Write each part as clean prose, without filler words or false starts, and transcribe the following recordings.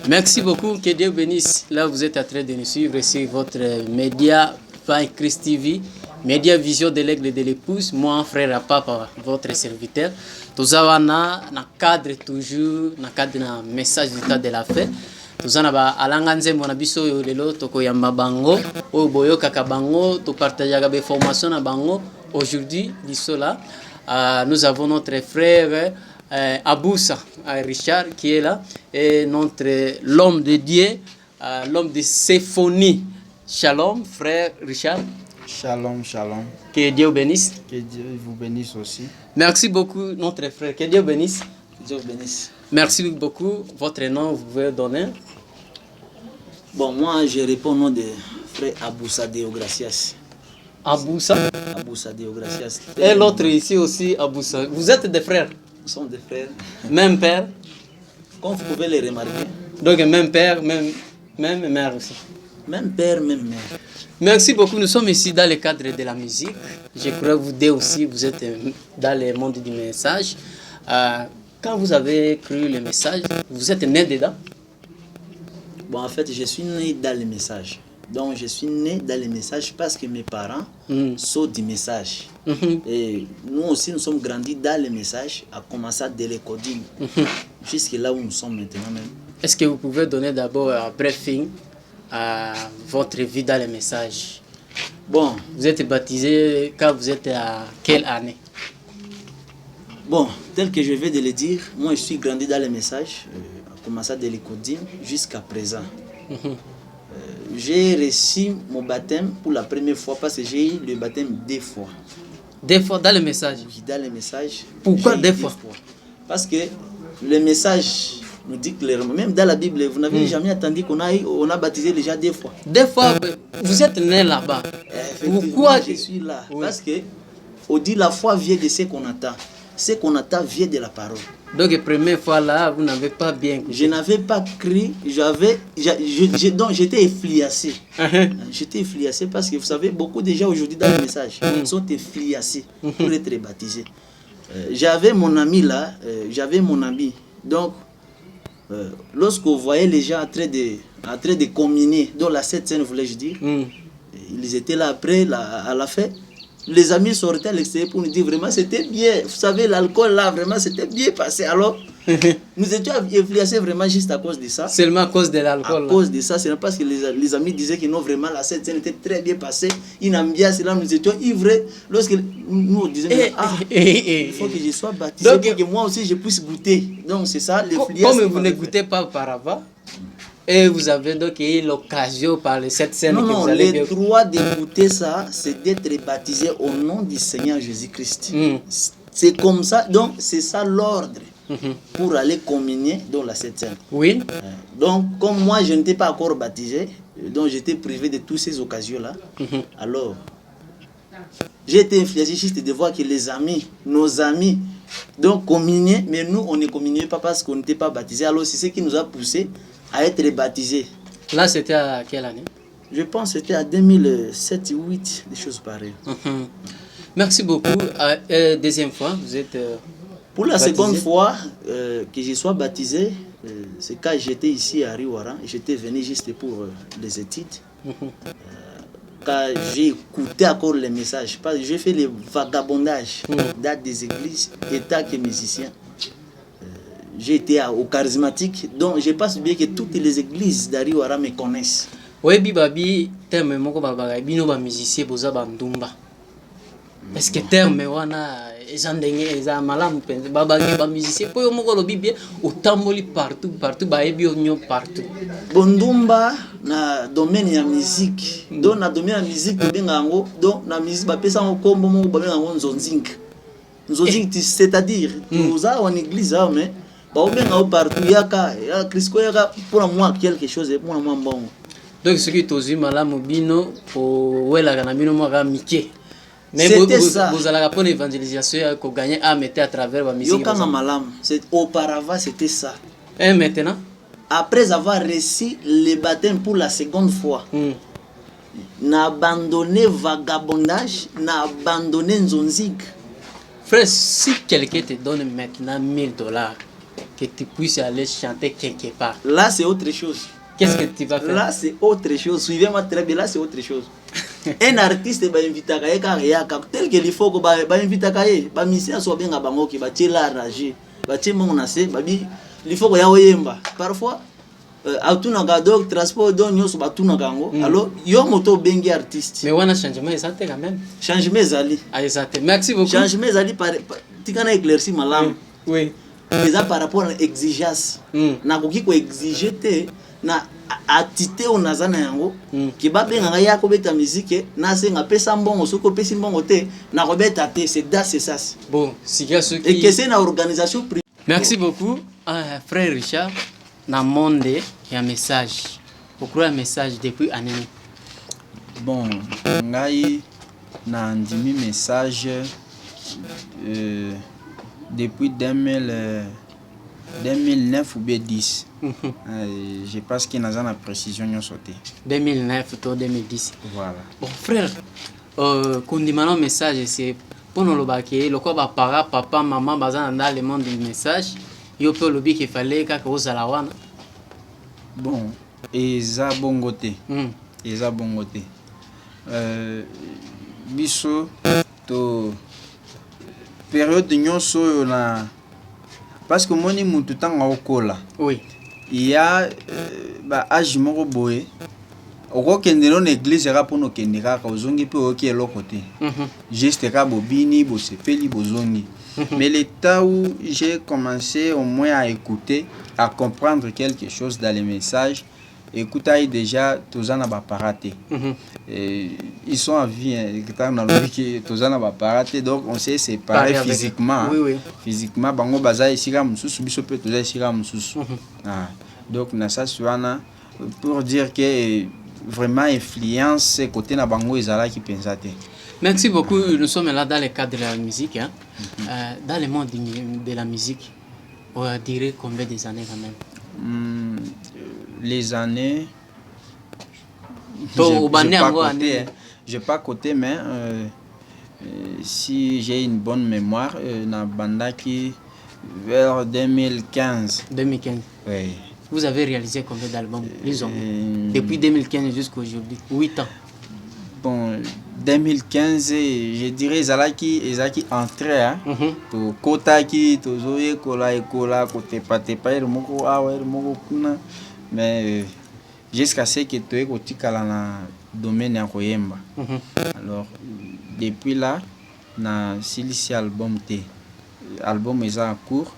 Merci beaucoup, que Dieu bénisse. Là, vous êtes en train de nous suivre sur votre média Vine Christ TV, média Vision de l'Aigle de l'épouse. Moi, frère à papa, votre serviteur. Tout ça, on a un cadre toujours, un cadre un message du temps de la fête. Tout ça, on a alanganze mon abisso lelo toko yamba bango, o boyo kaka bango, to partager des formations na bango. Aujourd'hui, là, nous avons notre frère. Aboussa Richard qui est là et l'homme de Dieu, l'homme de symphonie. Shalom frère Richard. Shalom, shalom. Que Dieu bénisse. Que Dieu vous bénisse aussi. Merci beaucoup notre frère. Que Dieu bénisse. Que Dieu vous bénisse. Merci beaucoup. Votre nom vous pouvez donner. Bon, moi je réponds au nom de frère Aboussa Deogracias. Aboussa. Aboussa Deogracias. Et l'autre ici aussi Aboussa. Vous êtes des frères. Nous sommes des frères. Même père. Comme vous pouvez les remarquer. Donc même père, même mère aussi. Même père, même mère. Merci beaucoup. Nous sommes ici dans le cadre de la musique. Je crois que vous deux aussi, vous êtes dans le monde du message. Quand vous avez cru le message, vous êtes né dedans? Bon, en fait, je suis né dans le message. Donc, je suis né dans le message parce que mes parents sont du message. Et nous aussi, nous sommes grandis dans le message, à commencer dès les codines, jusqu'à là où nous sommes maintenant même. Est-ce que vous pouvez donner d'abord un briefing à votre vie dans le message? Bon. Vous êtes baptisé quand vous êtes à quelle année? Bon, tel que je vais de le dire, moi je suis grandi dans le message, à commencer dès les codines jusqu'à présent. J'ai reçu mon baptême pour la première fois parce que j'ai eu le baptême 2 fois. 2 fois dans le message? Oui, dans le message. Pourquoi 2 fois? Parce que le message nous dit clairement, même dans la Bible, vous n'avez jamais attendu qu'on a baptisé déjà 2 fois. 2 fois, vous êtes né là-bas. Pourquoi je suis là? Parce que on dit la foi vient de ce qu'on attend. Ce qu'on attend vient de la parole. Donc, la première fois là, vous n'avez pas bien écouté. Je n'avais pas cru, donc j'étais influencé. J'étais influencé parce que vous savez, beaucoup de gens aujourd'hui dans le message sont influencés pour être baptisés. J'avais mon ami là, Donc, lorsque vous voyez les gens en train de communier, dans la Sainte Seine, voulais-je dire, ils étaient là après, à la fête. Les amis sortaient à l'extérieur pour nous dire vraiment c'était bien. Vous savez, l'alcool là, vraiment c'était bien passé. Alors, nous étions influencés vraiment juste à cause de ça. Seulement à cause de l'alcool? À cause de ça, c'est parce que les amis disaient que non, vraiment la scène était très bien passée. Une ambiance là, nous étions ivrés. Lorsque nous disions, il faut que je sois baptisé pour que moi aussi je puisse goûter. Donc c'est ça, l'influence. Comme vous ne goûtez pas auparavant, et vous avez donc eu l'occasion par cette scène que vous allez le droit d'écouter ça, c'est d'être baptisé au nom du Seigneur Jésus-Christ. C'est comme ça, donc c'est ça l'ordre pour aller communier dans la Sainte Seine. Oui. Donc comme moi je n'étais pas encore baptisé, donc j'étais privé de toutes ces occasions-là. Alors, j'ai été influencé juste de voir que les amis, nos amis, donc communier, mais nous on ne communiait pas parce qu'on n'était pas baptisé. Alors c'est ce qui nous a poussé à être baptisé. Là, c'était à quelle année? Je pense que c'était à 2007 ou 2008, des choses pareilles. Merci beaucoup. Deuxième fois, vous êtes pour la baptisé? Seconde fois que je sois baptisé, c'est quand j'étais ici à Riwara. J'étais venu juste pour les études. Quand j'ai écouté encore les messages, parce que j'ai fait les vagabondages dans des églises, étant que musicien. J'ai été au charismatique, donc je pense bien que toutes les églises d'Ariwara me connaissent. Oui, bibabi, terme moko baba bino ba musicien boza bandumba. Est-ce que terme wana ezandenge eza malamu penza baba ba musicien po yo moko lobi bien otamboli partout ba ebi onyo partout. Bondumba na domaine ya musique. Donc na domaine ya musique benga ngo, donc na musique ba pesa nkombo moko ba benga ngo nzonzing. Nzonzing c'est-à-dire nous a en église mais partout, il y a Christ pour moi quelque chose pour moi bon. Donc ce qui tozi malamu bino pour wela kana bino mwaka mike. Mais vous allez pour l'évangélisation qu'on gagne à mettre à travers la musique. Auparavant c'était ça. Et maintenant, après avoir reçu le baptême pour la seconde fois, n'a abandonné vagabondage, n'a abandonné nzonzig. Frère, si quelqu'un te donne maintenant 1000 dollars, que tu puisses aller chanter quelque part, Là, c'est autre chose. qu'est-ce que tu vas faire? Là, c'est autre chose. Suivez-moi très bien. Là, c'est autre chose. Un artiste va inviter à tel que il faut que va inviter à ba mission soit bien à bango qui va tirer la rage va tirer mon assez babi il faut que ya oyemba parfois autuna ga donc transport donc nyoso batuna gango alors yo moto bengi artiste Mais on a changement exact quand même. changement ezali Ah, exact. Merci beaucoup. changement ezali par tikana éclairci malamu Oui. eza par rapport à exigence na koki ko exiger te na atité onaza na yango ki babengaka ya kobeta musique na senga pesa mbongo soki opesi mbongo te na kobeta te c'est ça. Bon, si gars ceux Et que qui... c'est une organisation privée. Merci beaucoup, frère Richard. Dans le monde, il y a un message. Pourquoi un message depuis année? Bon, ngai na ndimi message depuis 2009 ou bien 10. Je pense qu'il y a une précision. 2009 ou 2010. Voilà. Bon, frère, quand on dit un message, c'est pour nous le baquer. Le corps va papa, maman, bazan dans le monde du message. Il y a le qu'il fallait que vous allez voir. Bon, et ça bon côté. Et ça bon côté. Biso to période nyonso na parce que moni mutu tanga okola. Oui. Il y a ba âge moko boye. Okokende no église ra pour no kende kaka ozongi pe oki eloko te. Juste ka bobini bo sepeli bozongi. Mais le temps où j'ai commencé au moins à écouter, à comprendre quelque chose dans les messages, écoutez déjà tous en appareil. Ils sont en vie, tous en appareil, donc on s'est séparés physiquement. Oui. Physiquement, bango baza ici comme sous biso pe tous ici comme sous. Donc na ça suana pour dire que vraiment influence côté na bango ezala qui pensate. Merci beaucoup. Nous sommes là dans le cadre de la musique. Hein. Dans le monde de la musique, on dirait combien des années quand même? Les années. Je n'ai pas côté, mais si j'ai une bonne mémoire, na banda qui vers 2015. 2015. Oui. Vous avez réalisé combien d'albums depuis 2015 jusqu'à aujourd'hui? 8 ans. Bon, 2015, je dirais Zalaki entré hein. To kota ki to zoye kola côté patepa le moko awa le moko kuna mais jusqu'à ce que tu es côté kala na domaine ya koyemba. Alors depuis là na silisi album T. Album est en cours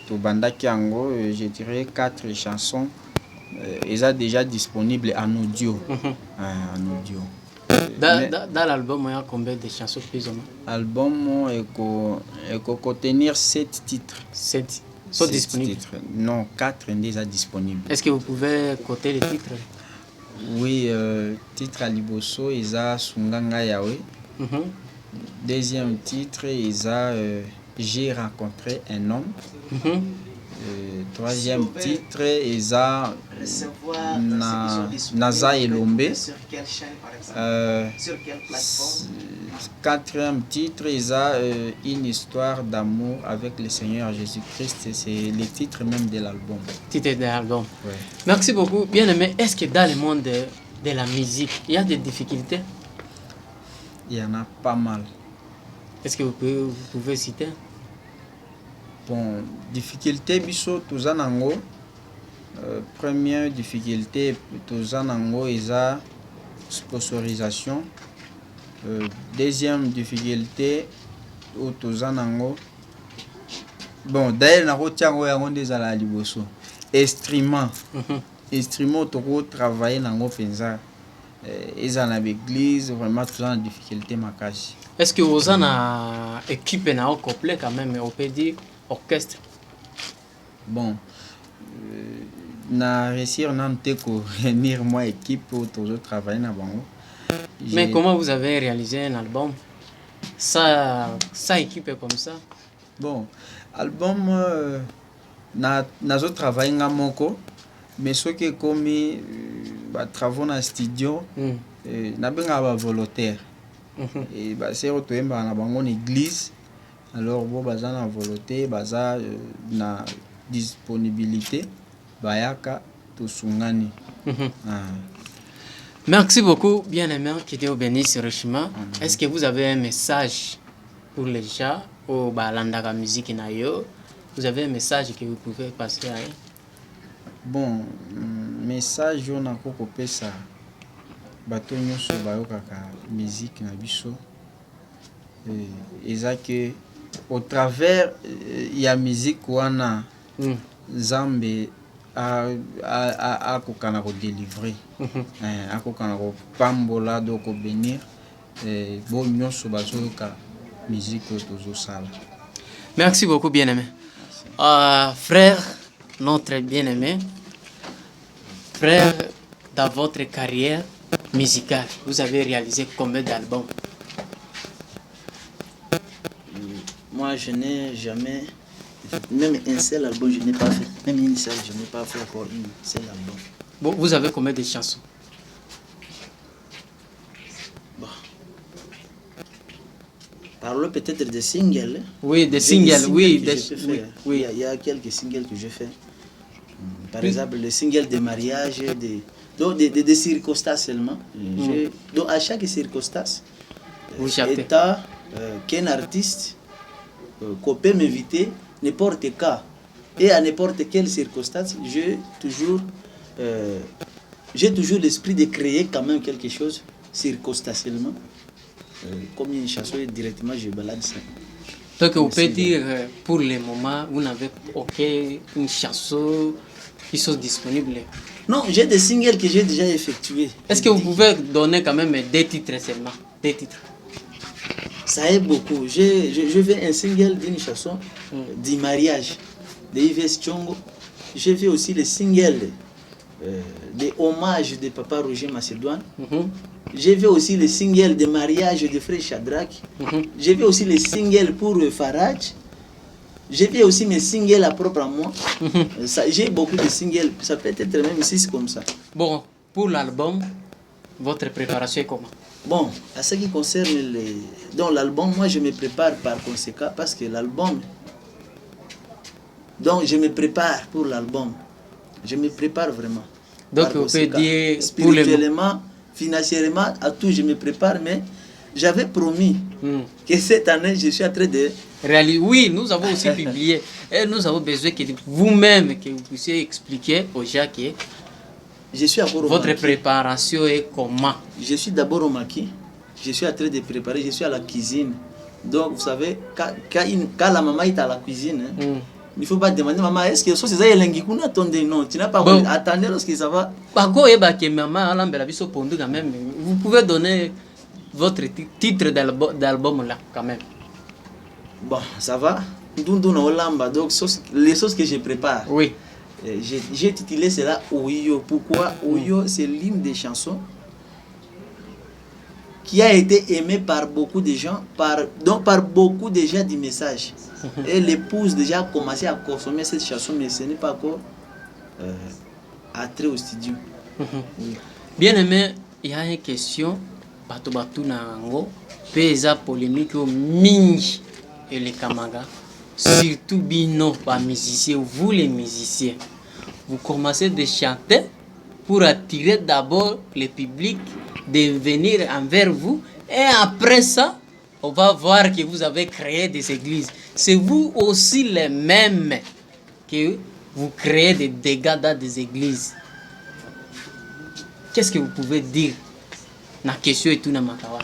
to banda ki ango je dirais 4 chansons est déjà disponible en audio. En audio. Dans l'album, il y a combien de chansons plus ou moins? L'album est contenir 7 titres. 7 sont disponibles? Titres. Non, 4 sont déjà disponibles. Est-ce que vous pouvez coter les titres? Oui, titre à Liboso, ils ont Sunganga Yawe. Deuxième titre, ils ont J'ai rencontré un homme. Troisième titre, ils ont Naza Elombe. Quatrième titre, ils ont une histoire d'amour avec le Seigneur Jésus-Christ. C'est le titre même de l'album. Titre de l'album. Ouais. Merci beaucoup. Bien aimé, est-ce que dans le monde de la musique, il y a des difficultés? Il y en a pas mal. Est-ce que vous pouvez citer? Bon, difficulté, biso, tous en ango. Première difficulté, tous en ango, ils ont sponsorisation. Deuxième difficulté, tous en ango. Bon, d'ailleurs, na rotiango yango des ala liboso. Instrument. Instrument, tu travailler nango penza. Ils en avaient l'église, vraiment, tous en difficulté, ma cache. Est-ce que vous en avez équipé au complet quand même, on peut dire orchestre? Bon, na réussir nan te ko réunir moi équipe pour toujours travailler na bango. Mais comment vous avez réalisé un album ça équipé comme ça? Bon, album na zo travailler nga moko mais ce qui est commis ba travaux na studio na benga ba volontaire et ba c'est retoemba na bango église alors bo baza na volonté baza na disponibilité bayaka tosungani. Merci beaucoup, bien-aimé, que Dieu bénisse richement. Est-ce que vous avez un message pour les gens au balandaka musique na yo? Vous avez un message que vous pouvez passer à eux? Bon, message on a kopesa bato nyonso bayokaka musique na biso. Eza que au travers ya musique wana Nzambe akokana ko délivrer, akokana ko pambola do ko bénir bo nyonso bazoyoka musique tozosala. Merci beaucoup, bien-aimé. Frère, notre bien-aimé, frère, dans votre carrière musicale, vous avez réalisé combien d'albums? Moi, je n'ai jamais, même un seul album, je n'ai pas fait. Même une seule, je n'ai pas fait encore une seul album. Bon, vous avez combien de chansons? Bon. Parlons peut-être des singles. Oui, des singles, oui. Oui. Il y a quelques singles que je fais. Par exemple, le single de mariage, des circonstances seulement. Donc, à chaque circonstance, état qu'un artiste qu'on peut m'inviter, n'importe quand, et à n'importe quelle circonstance, j'ai toujours l'esprit de créer quand même quelque chose circonstanciellement. Comme une chanson, directement, je balade ça. Donc, vous pouvez dire, pour le moment, vous n'avez aucune chanson qui sont disponibles? Non, j'ai des singles que j'ai déjà effectués. Est-ce que vous pouvez donner quand même des titres seulement? Des titres? Ça aide beaucoup. Je fais un single d'une chanson du mariage de Yves Chongo. J'ai fait aussi le single des hommages de Papa Roger Macédoine. J'ai fait aussi le single de mariage de Frère Shadrach. J'ai fait aussi le single pour Faraj. J'ai fait aussi mes singles à propre à moi. J'ai beaucoup de singles. Ça peut être même 6 comme ça. Bon, pour l'album, votre préparation est comment? Bon, à ce qui concerne l'album, moi je me prépare par conséquent parce que l'album... Donc je me prépare pour l'album. Je me prépare vraiment. Donc on peut dire... Spirituellement, financièrement, à tout je me prépare, mais j'avais promis que cette année je suis en train de... Oui, nous avons aussi publié. Et nous avons besoin que vous-même, que vous puissiez expliquer aux gens que... Je suis votre préparation est comment? Je suis d'abord au maquis. Je suis en train de préparer. Je suis à la cuisine. Donc, vous savez, quand la maman est à la cuisine, il ne faut pas demander, maman, est-ce que ça c'est non, tu n'as pas attendre lorsque ça va. Vous pouvez donner votre titre d'album là, quand même. Bon, ça va. Donc, les choses que je prépare. Oui. J'ai titulé cela Oyo. Pourquoi Oyo, c'est l'hymne des chansons qui a été aimé par beaucoup de gens, par beaucoup de gens du message. Et l'épouse déjà a commencé à consommer cette chanson, mais ce n'est pas encore entré au studio. Bien aimé, il y a une question. Bato nango, pesa polémique au mingi et les kamaga. Surtout bino, pas musiciens, vous les musiciens. Vous commencez de chanter pour attirer d'abord le public de venir envers vous. Et après ça, on va voir que vous avez créé des églises. C'est vous aussi les mêmes que vous créez des dégâts dans des églises. Qu'est-ce que vous pouvez dire? La question est tout dans ma kawa.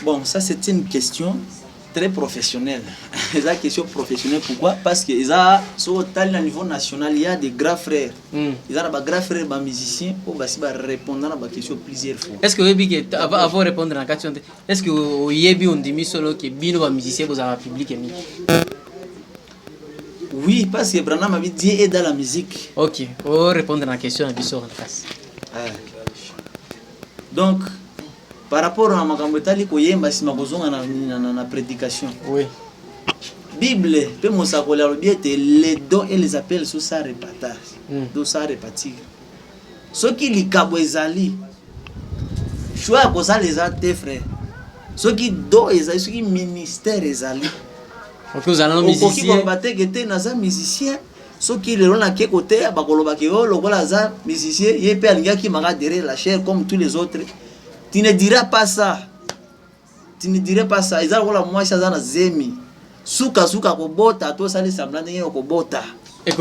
Bon, ça c'est une question très professionnelle. C'est une question professionnelle. Pourquoi? Parce que au niveau national, il y a des grands frères. Il y a des grands frères musiciens qui vont répondre à la question plusieurs fois. Est-ce que vous avant de répondre à la question, est-ce que vous avez dit solo que bino musicien vous avez public? Oui, parce que Branham avait dit est dans la musique. Ok, vous répondre à la question à Bissot en face. Donc, par rapport à ma gambetali koyemba si makozonga na prédication. Oui. Bible peut mosakola lobiete les dons et les appels sous sa répartage. Do sa répartir. Ce qui likabo ezali. Choix ko ça les ate frère. Ce qui do ezali, ce qui ministère ezali. Ok, vous allez okoki musicien. koloba te ke naza musicien soki lelo nake kote bakolobaki oyo lokola aza musicien ye mpe alingaki maka derrière la chair comme tous les autres. Tu ne diras pas ça. Tu ne dirais pas ça. Eza lokola mwasi aza na zemi suka kobota tosali semblant ndenge okobota.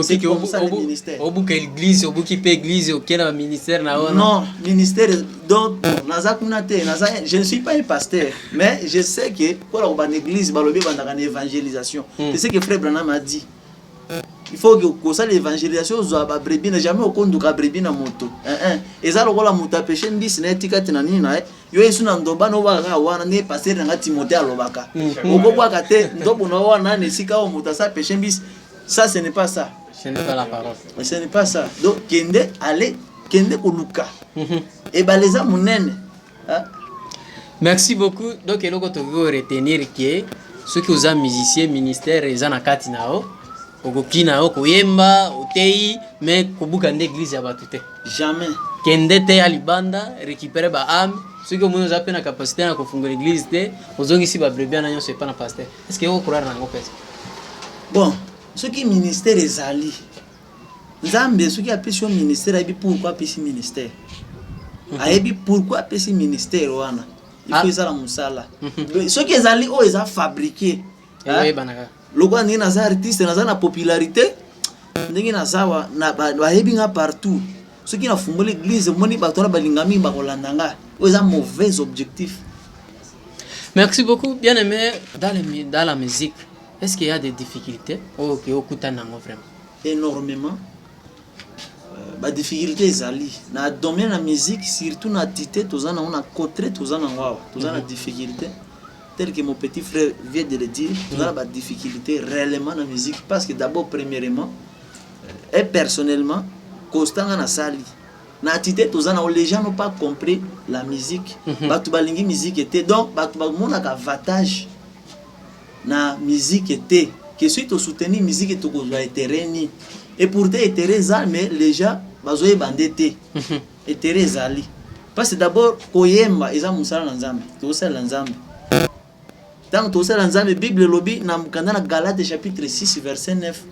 C'est comme ça le ministère. Au bout que l'église, au bout qui paie l'église, au quel ministère n'a pas. Non, ministère donc naza kuna te, je ne suis pas un pasteur, mais je sais que pour la église balobi bandaka na évangélisation. C'est ce que frère Branham a dit. Il faut que ça l'évangélisation zo ba brebis na jamais okonduka brebis na moto. Eza lokola muta péché mbisi na etika te na nini na yo yesu na ndoba no ba ga wana ne pasteur na Timothée alobaka. Okobwa ka te ndobo na wana ne sika o muta sa péché mbisi. Ça ce n'est pas ça. Ce n'est pas la parole. Ce n'est pas ça. Donc kende aller kende koluka. Et baleza munene. Merci beaucoup. Donc il faut retenir que ceux qui sont musiciens ministère ils en akati nao. Okokina o koyemba otei mais kobuka l'église ya batute. Jamais. Kende te alibanda récupérer ba âme. Ceux qui ont une capacité à konfunga l'église te, ozongi si ba brebis na nyonso pas na pasteur. Est-ce que vous croire na ngo pesa? Bon, ce qui ministère ezali. Nzambe ce qui appelle son ministère ayebi pourquoi appelle ce ministère. Ayebi pourquoi appelle ce ministère wana. Il faut ezala musala. Ce qui ezali o eza fabriqué. Oui banaka. Lokwa ni naza artiste naza na popularité. Ndenge naza na bayebi nga partout. Ce qui na fumba l'église moni batona balingami bakolanda nga. O eza mauvais objectif. Merci beaucoup, bien aimé dans la musique. Est-ce qu'il y a des difficultés au Kutanango vraiment? Énormément. Ba difficulté ezali. Na domaine la musique, surtout na tité, tozana on a côté tozana wawa. Tozana difficulté. Tel que mon petit frère vient de le dire, tozana ba difficulté réellement na musique parce que d'abord premièrement et personnellement, constant na sali. Na tité tozana les gens n'ont pas compris la musique. Batu balingi musique était donc batu ba mona ka avantage. Na musique était que suite au soutenir musique et tout quoi terreni et pourtant Teresa mais les gens bazoye bandete et Teresa ali parce que d'abord koyemba eza musala na nzambe to sala nzambe tant to sala nzambe Bible lobi na mukanda na Galates chapitre 6 verset 9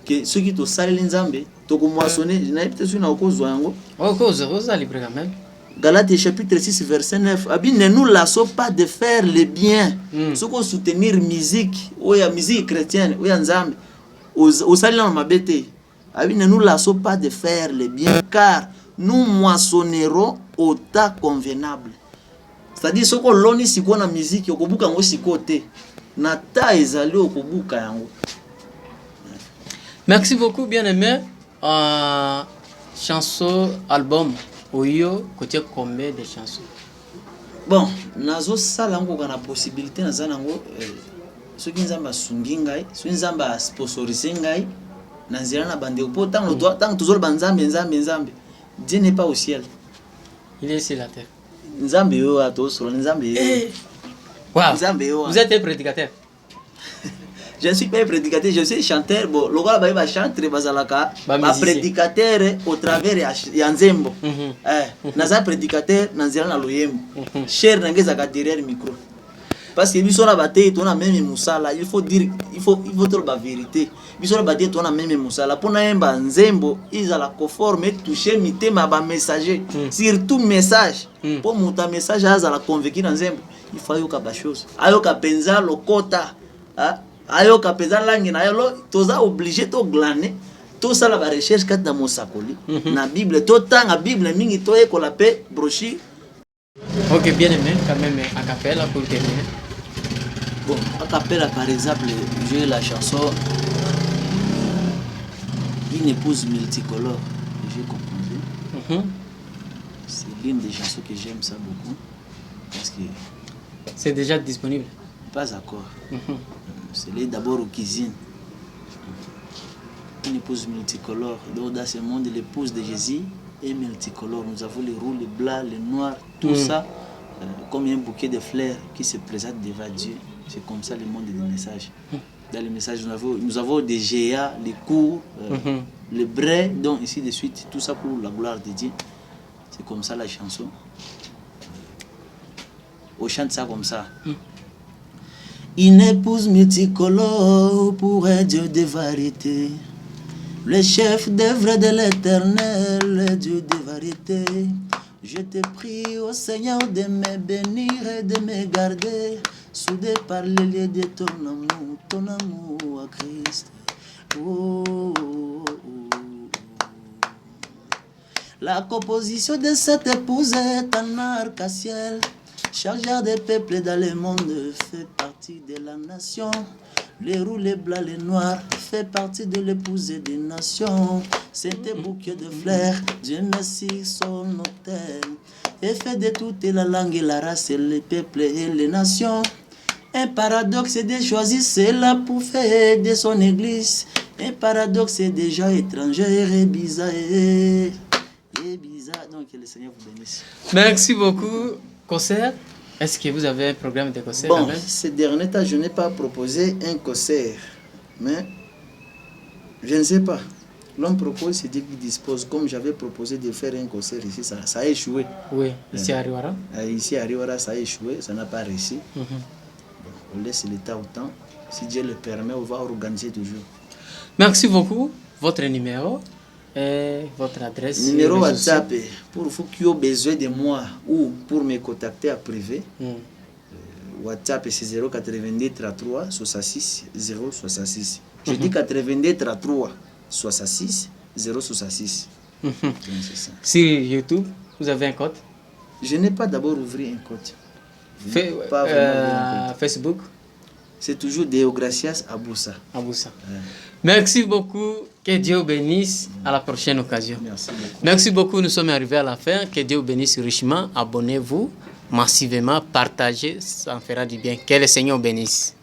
que ceux qui to sala nzambe to ko moissonner na peut-être sur na okozwa yango okoza libre quand même. Galates chapitre 6 verset 9. Abi ne nous lassons pas de faire le bien. Ce qu'on soutenir musique, ou ya musique chrétienne, ou ya nzambe, au salon mabete. Abi ne nous lassons pas de faire le bien car nous moissonnerons au temps convenable. C'est-à-dire ce qu'on loni siko na musique, okobuka ngo sikote. Na ta ezali okobuka yango. Merci beaucoup bien aimé. Chanson album Oyo, côté combien de chansons? Bon, nazo sala ngo kana possibilité na zanango ceux qui nzamba sungi ngai, ceux qui nzamba sponsorisé ngai, na nzela na bande po tant toujours banzambe nzambe. Dieu n'est pas au ciel. Il est sur la terre. Nzambe yo ato sur nzambe. Wow. Nzambe yo. Vous êtes un prédicateur? Je ne suis pas un prédicateur, je suis chanteur. Bon, le gars va chanter bazalaka, ba prédicateur au travers ya nzembo. Naza prédicateur nanzela na loyembo. Cher nangeza ka derrière micro. Parce que biso na bataille tona même musala, il faut dire il faut dire la vérité. Biso na bataille tona même musala pona yemba nzembo izala conforme toucher mitema ba messager. Surtout message. Pour muta message azala convaincre na nzembo, il faut yoka ba chose. Ayoka penza lokota. Ayo kapeza langi na yolo toza obligé to glaner to sala ba recherche kat na mosakoli na Bible to tanga Bible mingi to ekola pe brochure. OK, bien aimé quand même a cappella pour terminer. Bon, a cappella par exemple, j'ai la chanson Une épouse multicolore que j'ai composée. C'est l'une des chansons que j'aime ça beaucoup parce que c'est déjà disponible. Pas encore. C'est d'abord aux cuisines. Une épouse multicolore. Donc dans ce monde, l'épouse de Jésus est multicolore. Nous avons les rouges, les blancs, les noirs, tout ça, comme un bouquet de fleurs qui se présente devant Dieu. C'est comme ça le monde des messages. Dans les messages, nous avons des géas, les cours, les brais, donc ici de suite, tout ça pour la gloire de Dieu. C'est comme ça la chanson. On chante ça comme ça. Une épouse multicolore pour un Dieu de variété. Le chef d'œuvre de l'Éternel, le Dieu de variété. Je te prie, ô Seigneur, de me bénir et de me garder, soudé par le lien de ton amour à Christ. Oh, oh, oh. La composition de cette épouse est un arc-en-ciel. Chaque genre de peuple dans le monde fait partie de la nation. Les roux, les blancs, les noirs fait partie de l'épouse des nations. C'est un bouquet de fleurs, Dieu merci son autel. Et fait de toutes la langue et la race, et les peuples et les nations. Un paradoxe est de choisir cela pour faire de son église. Un paradoxe est des gens étrangers et bizarres. Et bizarre, donc que le Seigneur vous bénisse. Merci beaucoup. Concert, est-ce que vous avez un programme de concert? Bon, ces derniers temps, je n'ai pas proposé un concert, mais je ne sais pas. L'homme propose, c'est Dieu qui dispose. Comme j'avais proposé de faire un concert ici, ça a échoué. Oui, ici à Riwara. Ici à Riwara, ça a échoué, ça n'a pas réussi. Bon, on laisse l'état au temps. Si Dieu le permet, on va organiser toujours. Merci beaucoup. Votre numéro et votre adresse? Numéro WhatsApp, pour vous qui ont besoin de moi ou pour me contacter à privé. WhatsApp, c'est 082 33 66 066. Je dis 82 33 66 066. Sur YouTube, vous avez un code? Je n'ai pas d'abord ouvert un code. Facebook? C'est toujours Deogracias Aboussa. Aboussa. Merci beaucoup. Que Dieu vous bénisse. À la prochaine occasion. Merci beaucoup. Merci beaucoup. Nous sommes arrivés à la fin. Que Dieu vous bénisse richement. Abonnez-vous massivement. Partagez. Ça en fera du bien. Que le Seigneur vous bénisse.